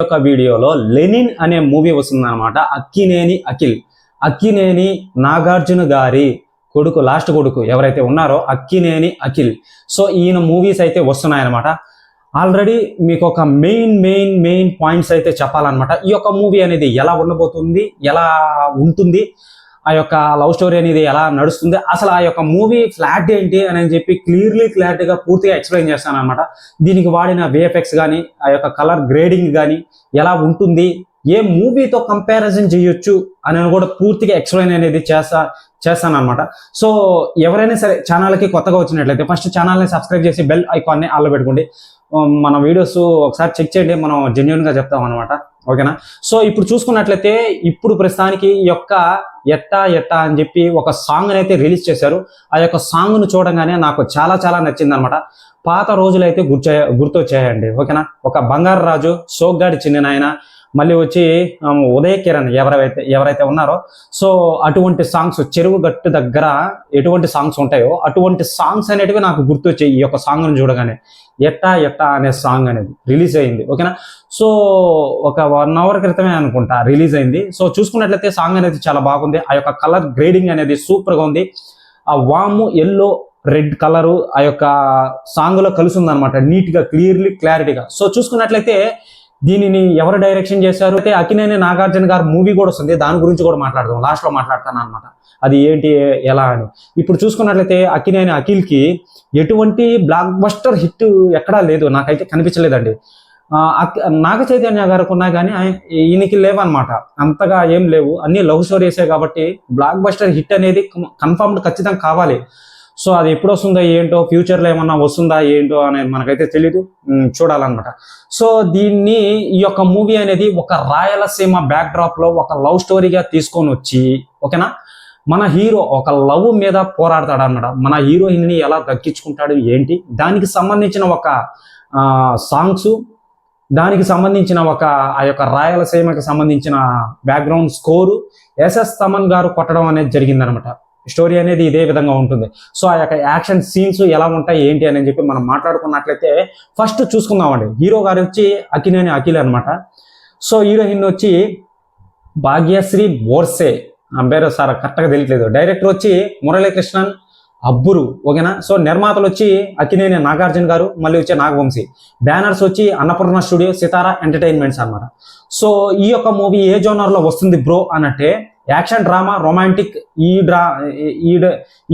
ఒక వీడియోలో లెనిన్ అనే మూవీ వస్తుందన్నమాట. అక్కినేని నాగార్జున గారి కొడుకు, లాస్ట్ కొడుకు ఎవరైతే ఉన్నారో అక్కినేని అఖిల్. సో ఈయన మూవీస్ అయితే వస్తున్నాయన్నమాట. ఆల్రెడీ మీకు ఒక మెయిన్ పాయింట్స్ అయితే చెప్పాలన్నమాట. ఈ యొక్క మూవీ అనేది ఎలా ఉండబోతుంది, ఎలా ఉంటుంది, ఆ యొక్క లవ్ స్టోరీ అనేది ఎలా నడుస్తుంది, అసలు ఆ యొక్క మూవీ ఫ్లాట్ ఏంటి అని చెప్పి క్లారిటీగా పూర్తిగా ఎక్స్ప్లెయిన్ చేస్తాను అనమాట. దీనికి వాడిన విఎఫ్ఎక్స్ కానీ, ఆ యొక్క కలర్ గ్రేడింగ్ కానీ ఎలా ఉంటుంది, ఏ మూవీతో కంపారిజన్ చేయొచ్చు అని కూడా పూర్తిగా ఎక్స్ప్లెయిన్ అనేది చేస్తాను అనమాట. సో ఎవరైనా సరే ఛానల్కి కొత్తగా వచ్చినట్లయితే ఫస్ట్ ఛానల్ని సబ్స్క్రైబ్ చేసి బెల్ ఐకాన్ని ఆన్లో పెట్టుకోండి. మన వీడియోస్ ఒకసారి చెక్ చేయండి, మనం జెన్యూన్గా చెప్తాం అనమాట. ఓకేనా? సో ఇప్పుడు చూసుకున్నట్లయితే ఇప్పుడు ప్రస్తుతానికి ఈ యొక్క ఎట్టా అని చెప్పి ఒక సాంగ్ అయితే రిలీజ్ చేశారు. ఆ యొక్క సాంగ్ను చూడగానే నాకు చాలా నచ్చింది అనమాట. పాత రోజులైతే గుర్తొచ్చాయండి. ఓకేనా? ఒక బంగారు రాజు, సోగ్గాడి చిన్న నాయన, మళ్ళీ వచ్చి ఉదయ కిరణ్ ఎవరైతే ఉన్నారో, సో అటువంటి సాంగ్స్, చెరువు గట్టు దగ్గర ఎటువంటి సాంగ్స్ ఉంటాయో అటువంటి సాంగ్స్ అనేటివి నాకు గుర్తొచ్చాయి ఈ యొక్క సాంగ్ను చూడగానే. ఎట్టా అనే సాంగ్ అనేది రిలీజ్ అయింది. ఓకేనా? సో ఒక 1 hour క్రితమే అనుకుంటా రిలీజ్ అయింది. సో చూసుకున్నట్లయితే సాంగ్ అనేది చాలా బాగుంది. ఆ యొక్క కలర్ గ్రేడింగ్ అనేది సూపర్గా ఉంది. ఆ వాము, ఎల్లో, రెడ్ కలరు ఆ యొక్క సాంగ్లో కలిసి ఉందన్నమాట, నీట్గా క్లారిటీగా. సో చూసుకున్నట్లయితే దీనిని ఎవరు డైరెక్షన్ చేశారు అయితే అక్కినేని నాగార్జున గారు మూవీ కూడా వస్తుంది, దాని గురించి కూడా మాట్లాడదాం, లాస్ట్లో మాట్లాడతాను అనమాట. అది ఏంటి ఎలా అని. ఇప్పుడు చూసుకున్నట్లయితే అక్కినేని అఖిల్కి ఎటువంటి బ్లాక్ బస్టర్ హిట్ ఎక్కడా లేదు, నాకైతే కనిపించలేదండి. నాగ చైతన్య గారికి ఉన్నా కానీ ఈయనకి లేవన్నమాట, అంతగా ఏం లేవు, అన్ని లవ్ స్టోరీసే. కాబట్టి బ్లాక్ బస్టర్ హిట్ అనేది కన్ఫర్మ్డ్ ఖచ్చితంగా కావాలి. సో అది ఎప్పుడు వస్తుందో ఏంటో, ఫ్యూచర్లో ఏమన్నా వస్తుందా ఏంటో అనేది మనకైతే తెలీదు, చూడాలన్నమాట. సో ఈ యొక్క మూవీ అనేది ఒక రాయలసీమ బ్యాక్డ్రాప్లో ఒక లవ్ స్టోరీగా తీసుకొని వచ్చి, ఓకేనా, మన హీరో ఒక లవ్ మీద పోరాడతాడు అనమాట. మన హీరోయిన్ని ఎలా దక్కించుకుంటాడు ఏంటి, దానికి సంబంధించిన ఒక సాంగ్స్, దానికి సంబంధించిన ఒక ఆ యొక్క రాయలసీమకి సంబంధించిన బ్యాక్గ్రౌండ్ స్కోరు ఎస్ఎస్ తమన్ గారు కొట్టడం అనేది జరిగిందనమాట. స్టోరీ అనేది ఇదే విధంగా ఉంటుంది. సో ఆ యొక్క యాక్షన్ సీన్స్ ఎలా ఉంటాయి ఏంటి అని చెప్పి మనం మాట్లాడుకున్నట్లయితే ఫస్ట్ చూసుకుందామండి. హీరో గారు వచ్చి అక్కినేని అఖిల్ అనమాట. సో హీరోయిన్ వచ్చి భాగ్యశ్రీ బోర్సే, పేరు సార్ కరెక్ట్గా తెలియట్లేదు. డైరెక్టర్ వచ్చి మురళీకృష్ణన్ అబ్బురు. ఓకేనా? సో నిర్మాతలు వచ్చి అక్కినేని నాగార్జున గారు, మళ్ళీ వచ్చి నాగవంశీ. బ్యానర్స్ వచ్చి అన్నపూర్ణ స్టూడియో, సితారా ఎంటర్టైన్మెంట్స్ అనమాట. సో ఈ యొక్క మూవీ ఏ జోనర్లో వస్తుంది బ్రో అనంటే యాక్షన్, డ్రామా, రొమాంటిక్, ఈ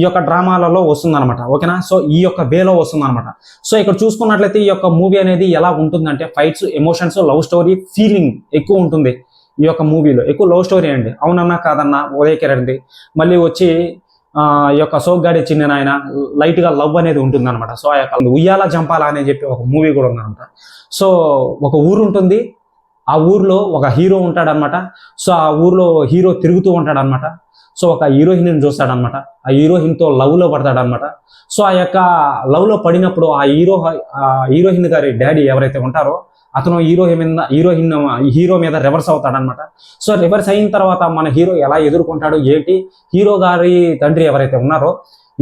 యొక్క డ్రామాలలో వస్తుందన్నమాట. ఓకేనా? సో ఈ యొక్క వేలో వస్తుందన్నమాట. సో ఇక్కడ చూసుకున్నట్లయితే ఈ యొక్క మూవీ అనేది ఎలా ఉంటుందంటే fights, emotions, love story, feeling ఎక్కువ ఉంటుంది ఈ యొక్క మూవీలో. ఎక్కువ లవ్ స్టోరీ అండి, అవునన్నా కాదన్నా, ఉదయ కిరణ్ది. మళ్ళీ వచ్చి ఈ యొక్క సోగ్గాడి చిన్న నాయన, లైట్గా లవ్ అనేది ఉంటుంది అనమాట. సో ఆ యొక్క ఉయ్యాల జంపాల అని చెప్పి ఒక మూవీ కూడా ఉందన్నమాట. సో ఒక ఊరు ఉంటుంది, ఆ ఊర్లో ఒక హీరో ఉంటాడనమాట. సో ఆ ఊర్లో హీరో తిరుగుతూ ఉంటాడనమాట. సో ఒక హీరోయిన్ చూస్తాడనమాట, ఆ హీరోయిన్తో లవ్లో పడతాడనమాట. సో ఆ యొక్క లవ్లో పడినప్పుడు ఆ హీరోయిన్ గారి డాడీ ఎవరైతే ఉంటారో అతను హీరో మీద రివర్స్ అవుతాడనమాట. సో రివర్స్ అయిన తర్వాత మన హీరో ఎలా ఎదుర్కొంటాడు ఏంటి, హీరో గారి తండ్రి ఎవరైతే ఉన్నారో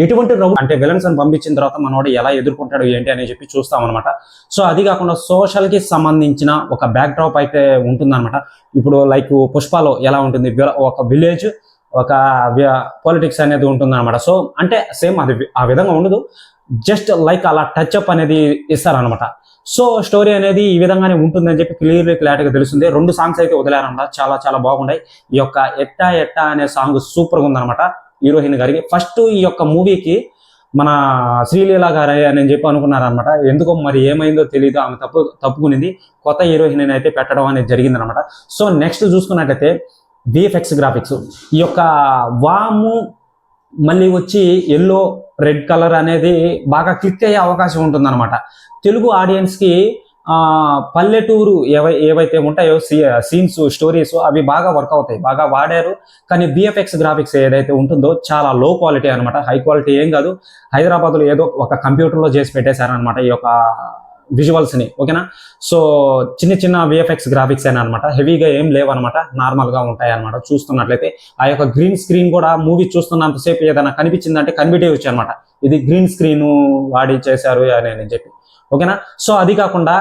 ఎటువంటి అంటే విలన్స్ అని పంపించిన తర్వాత మనోడు ఎలా ఎదుర్కొంటాడు ఏంటి అని చెప్పి చూస్తాం అనమాట. సో అది కాకుండా సోషల్కి సంబంధించిన ఒక బ్యాక్ డ్రాప్ అయితే ఉంటుందన్నమాట. ఇప్పుడు లైక్ పుష్పలో ఎలా ఉంటుంది, ఒక విలేజ్, ఒక పాలిటిక్స్ అనేది ఉంటుందన్నమాట. సో అంటే సేమ్ అది ఆ విధంగా ఉండదు, జస్ట్ లైక్ అలా టచ్ అప్ అనేది ఇస్తారనమాట. సో స్టోరీ అనేది ఈ విధంగానే ఉంటుందని చెప్పి క్లారిటీగా తెలుస్తుంది. 2 సాంగ్స్ అయితే వదిలారనమాట, చాలా బాగున్నాయి. ఈ యొక్క ఎట్టా అనే సాంగ్ సూపర్గా ఉందన్నమాట హీరోయిన్ గారికి. ఫస్ట్ ఈ యొక్క మూవీకి మన శ్రీలీల గారు అని చెప్పి అనుకున్నారనమాట. ఎందుకో మరి ఏమైందో తెలియదు, ఆమె తప్పుకునింది, కొత్త హీరోయిన్ అయితే పెట్టడం అనేది జరిగిందనమాట. సో నెక్స్ట్ చూసుకున్నట్లయితే విఎఫ్ఎక్స్ గ్రాఫిక్స్, ఈ యొక్క వాము, మళ్ళీ వచ్చి ఎల్లో, రెడ్ కలర్ అనేది బాగా క్లిక్ అయ్యే అవకాశం ఉంటుందన్నమాట. తెలుగు ఆడియన్స్కి పల్లెటూరు ఏవైతే ఉంటాయో సీన్స్, స్టోరీస్ అవి బాగా వర్క్ అవుతాయి, బాగా వాడారు. కానీ బిఎఫ్ఎక్స్ గ్రాఫిక్స్ ఏదైతే ఉంటుందో చాలా లో క్వాలిటీ అనమాట, హై క్వాలిటీ ఏం కాదు. హైదరాబాద్లో ఏదో ఒక కంప్యూటర్లో చేసి పెట్టేశారనమాట ఈ యొక్క విజువల్స్ని. ఓకేనా? సో చిన్న విఎఫ్ఎక్స్ గ్రాఫిక్స్ అయినా అనమాట, హెవీగా ఏం లేవన్నమాట, నార్మల్గా ఉంటాయి అనమాట. చూస్తున్నట్లయితే ఆ యొక్క గ్రీన్ స్క్రీన్ కూడా మూవీ చూస్తున్నంతసేపు ఏదైనా కనిపించిందంటే కనిపెట్టేయచ్చు అనమాట, ఇది గ్రీన్ స్క్రీన్ వాడి చేశారు అని చెప్పి. ఓకేనా? సో అది కాకుండా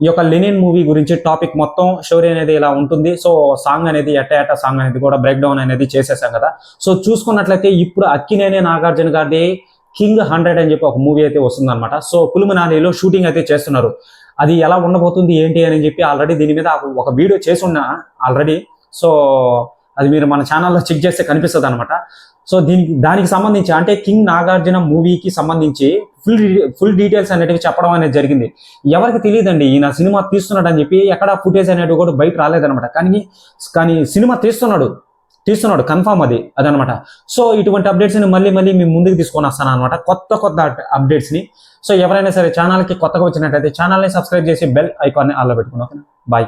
ఈ యొక్క లెనిన్ మూవీ గురించి టాపిక్ మొత్తం స్టోరీ అనేది ఇలా ఉంటుంది. సో సాంగ్ అనేది ఎట్ట సాంగ్ అనేది కూడా బ్రేక్ డౌన్ అనేది చేసేసాం కదా. సో చూసుకున్నట్లయితే ఇప్పుడు అక్కినేని నాగార్జున గారిది కింగ్ 100 అని చెప్పి ఒక మూవీ అయితే వస్తుందన్నమాట. సో కులుమనాలిలో షూటింగ్ అయితే చేస్తున్నారు. అది ఎలా ఉండబోతుంది ఏంటి అని చెప్పి ఆల్రెడీ దీని మీద ఒక వీడియో చేసి ఉన్నా ఆల్రెడీ. సో అది మీరు మన ఛానల్లో చెక్ చేస్తే కనిపిస్తుంది అనమాట. సో దానికి సంబంధించి అంటే కింగ్ నాగార్జున మూవీకి సంబంధించి ఫుల్ డీటెయిల్స్ అనేటివి చెప్పడం అనేది జరిగింది. ఎవరికి తెలియదండి ఈయన సినిమా తీస్తున్నాడు అని చెప్పి, ఎక్కడ ఫుటేజ్ అనేటివి కూడా బయట రాలేదనమాట. కానీ సినిమా తీస్తున్నాడు కన్ఫామ్ అదనమాట. సో ఇటువంటి అప్డేట్స్ని మళ్ళీ మీ ముందుకు తీసుకొని వస్తాను అనమాట, కొత్త అప్డేట్స్ని. సో ఎవరైనా సరే ఛానల్కి కొత్తగా వచ్చినట్లయితే ఛానల్ని సబ్స్క్రైబ్ చేసి బెల్ ఐకాన్ని ఆల్లో పెట్టుకున్నాం. బాయ్.